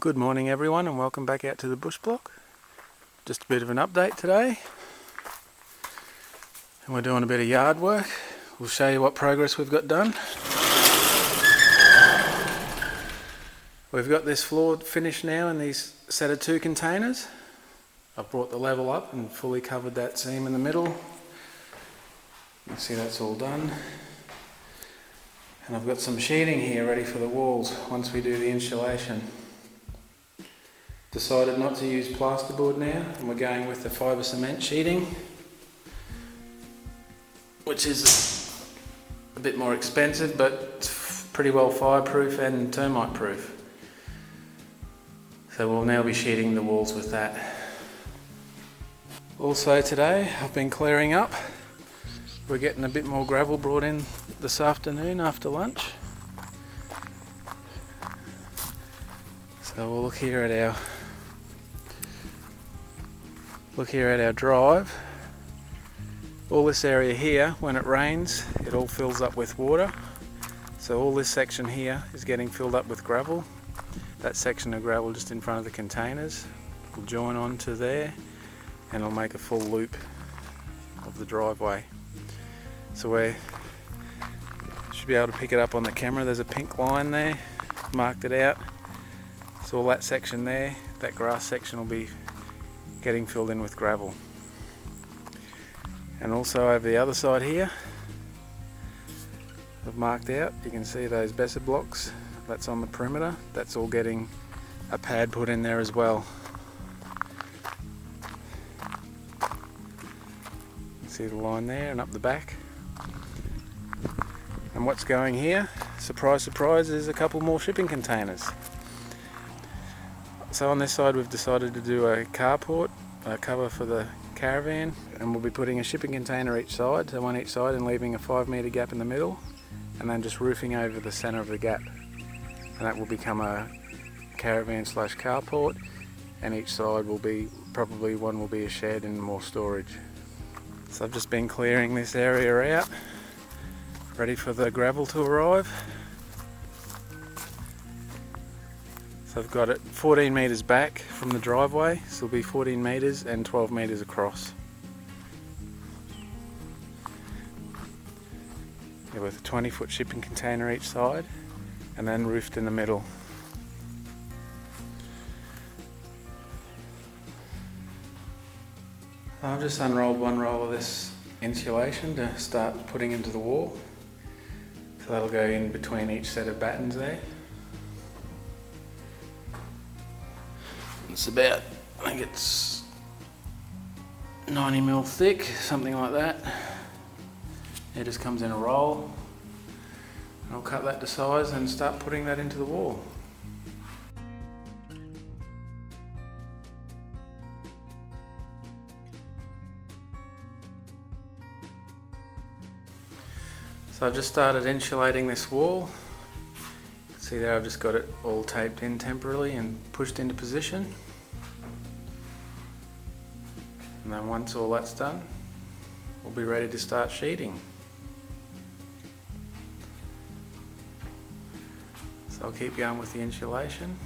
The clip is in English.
Good morning everyone, and welcome back out to the bush block. Just a bit of an update today. And we're doing a bit of yard work. We'll show you what progress we've got done. We've got this floor finished now in these set of 2 containers. I've brought the level up and fully covered that seam in the middle. You can see that's all done. And I've got some sheeting here ready for the walls once we do the insulation. Decided not to use plasterboard now, and we're going with the fibre cement sheeting, which is a bit more expensive but pretty well fireproof and termite proof. So we'll now be sheeting the walls with that. Also today I've been clearing up. We're getting a bit more gravel brought in this afternoon after lunch. So we'll look here at our drive. All this area here, when it rains, it all fills up with water. So all this section here is getting filled up with gravel. That section of gravel just in front of the containers will join onto there and it'll make a full loop of the driveway. So we should be able to pick it up on the camera. There's a pink line there, marked it out. So all that section there, that grass section, will be getting filled in with gravel. And also over the other side here, I've marked out, you can see those better blocks, that's on the perimeter, that's all getting a pad put in there as well. See the line there and up the back. And what's going here, surprise surprise, is a couple more shipping containers. So on this side we've decided to do a carport, a cover for the caravan, and we'll be putting a shipping container each side, so one each side, and leaving a 5-metre gap in the middle, and then just roofing over the centre of the gap. And that will become a caravan / carport, and each side will be, probably one will be a shed and more storage. So I've just been clearing this area out, ready for the gravel to arrive. So I've got it 14 metres back from the driveway, so it'll be 14 metres and 12 metres across. Yeah, with a 20-foot shipping container each side, and then roofed in the middle. I've just unrolled one roll of this insulation to start putting into the wall. So that'll go in between each set of battens there. It's about, I think it's 90mm thick, something like that. It just comes in a roll. And I'll cut that to size and start putting that into the wall. So I've just started insulating this wall. See there, I've just got it all taped in temporarily and pushed into position. And then once all that's done, we'll be ready to start sheeting. So I'll keep going with the insulation.